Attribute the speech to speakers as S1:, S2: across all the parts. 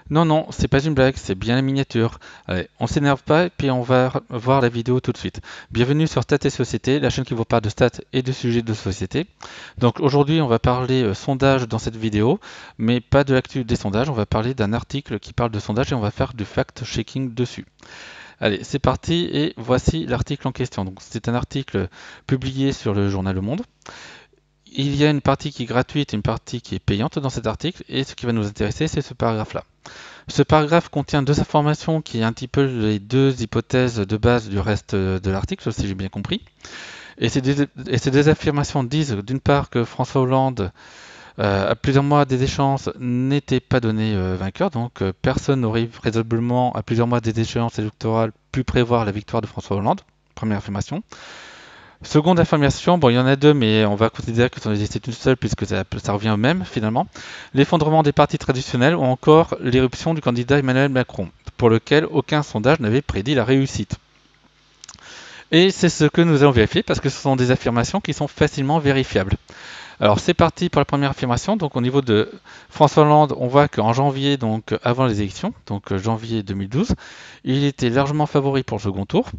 S1: Non, non, c'est pas une blague, c'est bien la miniature. Allez, on s'énerve pas et puis on va voir la vidéo tout de suite. Bienvenue sur Stats et Société, la chaîne qui vous parle de stats et de sujets de société. Donc aujourd'hui, on va parler sondage dans cette vidéo, mais pas de l'actu des sondages. On va parler d'un article qui parle de sondage et on va faire du fact-checking dessus. Allez, c'est parti et voici l'article en question. Donc c'est un article publié sur le journal Le Monde. Il y a une partie qui est gratuite et une partie qui est payante dans cet article et ce qui va nous intéresser, c'est ce paragraphe-là. Ce paragraphe contient deux informations qui est un petit peu les deux hypothèses de base du reste de l'article, si j'ai bien compris. Et ces deux affirmations disent d'une part que François Hollande, à plusieurs mois des échéances, n'était pas donné vainqueur, donc personne n'aurait raisonnablement, à plusieurs mois des échéances électorales, pu prévoir la victoire de François Hollande. Première affirmation. Seconde affirmation, bon, il y en a deux, mais on va considérer que c'est une seule puisque ça revient au même finalement. L'effondrement des partis traditionnels ou encore l'éruption du candidat Emmanuel Macron, pour lequel aucun sondage n'avait prédit la réussite. Et c'est ce que nous allons vérifier parce que ce sont des affirmations qui sont facilement vérifiables. Alors c'est parti pour la première affirmation. Donc au niveau de François Hollande, on voit qu'en janvier, donc avant les élections, donc janvier 2012, il était largement favori pour le second tour.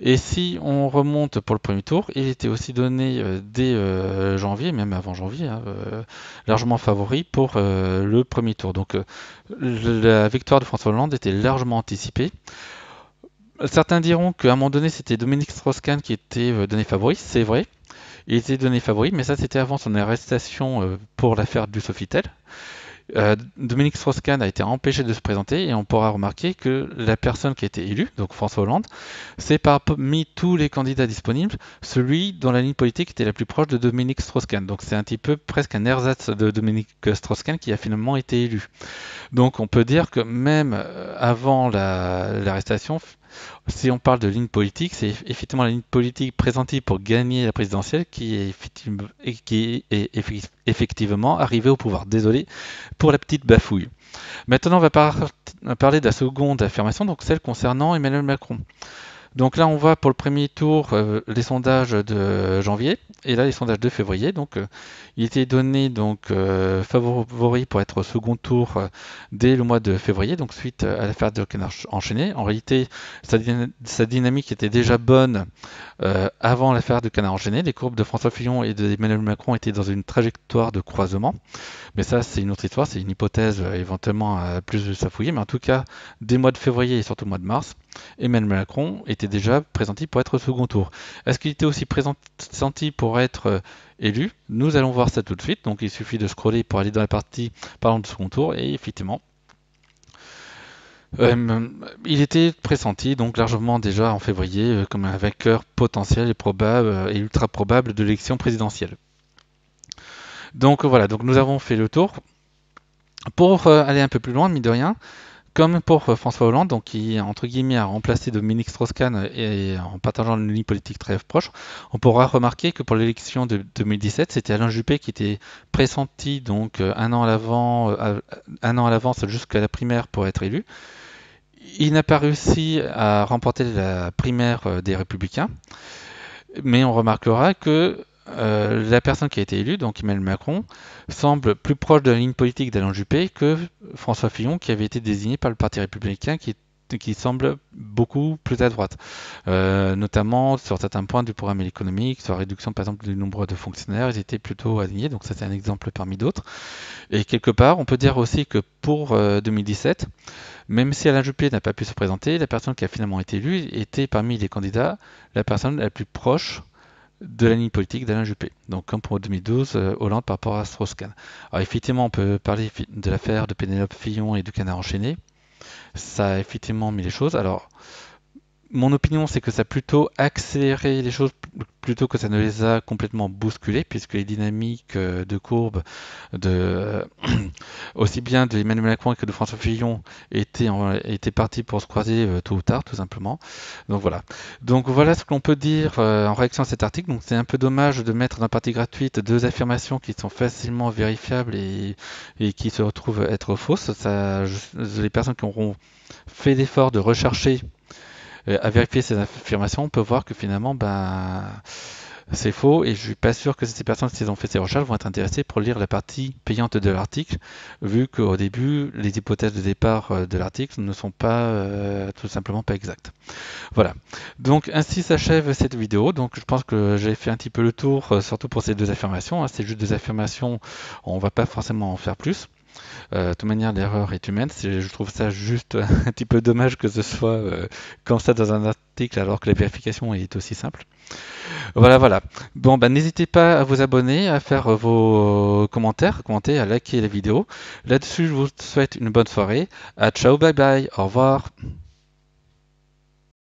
S1: Et si on remonte pour le premier tour, il était aussi donné dès janvier, même avant janvier, hein, largement favori pour le premier tour. Donc la victoire de François Hollande était largement anticipée. Certains diront qu'à un moment donné, c'était Dominique Strauss-Kahn qui était donné favori, c'est vrai. Il était donné favori, mais ça c'était avant son arrestation pour l'affaire du Sofitel. Dominique Strauss-Kahn a été empêché de se présenter et on pourra remarquer que la personne qui a été élue, donc François Hollande, c'est parmi tous les candidats disponibles, celui dont la ligne politique était la plus proche de Dominique Strauss-Kahn. Donc c'est un petit peu presque un ersatz de Dominique Strauss-Kahn qui a finalement été élu. Donc on peut dire que même avant l'arrestation, si on parle de ligne politique, c'est effectivement la ligne politique présentée pour gagner la présidentielle qui est effectivement arrivée au pouvoir. Désolé pour la petite bafouille. Maintenant, on va parler de la seconde affirmation, donc celle concernant Emmanuel Macron. Donc là, on voit pour le premier tour les sondages de janvier et là les sondages de février. Donc il était donné donc favori pour être au second tour dès le mois de février, donc suite à l'affaire de Canard enchaîné. En réalité, sa dynamique était déjà bonne avant l'affaire de Canard enchaîné. Les courbes de François Fillon et d'Emmanuel Macron étaient dans une trajectoire de croisement. Mais ça, c'est une autre histoire, c'est une hypothèse éventuellement à plus à fouiller. Mais en tout cas, dès le mois de février et surtout le mois de mars, Emmanuel Macron était déjà pressenti pour être au second tour. Est-ce qu'il était aussi pressenti pour être élu? Nous allons voir ça tout de suite. Donc il suffit de scroller pour aller dans la partie parlant du second tour. Et effectivement, euh, il était pressenti donc largement déjà en février comme un vainqueur potentiel et probable et ultra probable de l'élection présidentielle. Donc voilà, donc nous avons fait le tour. Pour aller un peu plus loin, mine de rien, comme pour François Hollande, donc qui entre guillemets a remplacé Dominique Strauss-Kahn et en partageant une ligne politique très proche, on pourra remarquer que pour l'élection de 2017, c'était Alain Juppé qui était pressenti donc un an à l'avance jusqu'à la primaire pour être élu. Il n'a pas réussi à remporter la primaire des Républicains, mais on remarquera que la personne qui a été élue, donc Emmanuel Macron, semble plus proche de la ligne politique d'Alain Juppé que François Fillon, qui avait été désigné par le Parti républicain, qui semble beaucoup plus à droite, notamment sur certains points du programme économique, sur la réduction par exemple du nombre de fonctionnaires, ils étaient plutôt alignés, donc ça c'est un exemple parmi d'autres. Et quelque part, on peut dire aussi que pour 2017, même si Alain Juppé n'a pas pu se présenter, la personne qui a finalement été élue était parmi les candidats la personne la plus proche de la ligne politique d'Alain Juppé. Donc comme pour 2012, Hollande par rapport à Strauss-Kahn. Alors effectivement, on peut parler de l'affaire de Pénélope Fillon et du canard enchaîné. Ça a effectivement mis les choses. Alors mon opinion, c'est que ça a plutôt accéléré les choses plutôt que ça ne les a complètement bousculées, puisque les dynamiques de courbe de aussi bien de Emmanuel Macron que de François Fillon étaient partis pour se croiser tôt ou tard, tout simplement. Donc voilà. Donc voilà ce que l'on peut dire en réaction à cet article. Donc c'est un peu dommage de mettre dans la partie gratuite deux affirmations qui sont facilement vérifiables et qui se retrouvent être fausses. Les personnes qui auront fait l'effort de rechercher à vérifier ces affirmations, on peut voir que finalement, ben, C'est faux et je suis pas sûr que ces personnes qui ont fait ces recherches vont être intéressées pour lire la partie payante de l'article, vu qu'au début, les hypothèses de départ de l'article ne sont pas tout simplement pas exactes. Voilà. Donc ainsi s'achève cette vidéo. Donc je pense que j'ai fait un petit peu le tour, surtout pour ces deux affirmations, hein. C'est juste des affirmations, on va pas forcément en faire plus. De toute manière, l'erreur est humaine. Je trouve ça juste un petit peu dommage que ce soit comme ça dans un article alors que la vérification est aussi simple. Voilà, voilà. Bon, bah, n'hésitez pas à vous abonner, à faire vos commentaires, à commenter, à liker la vidéo. Là-dessus, je vous souhaite une bonne soirée. À ciao, bye bye, au revoir.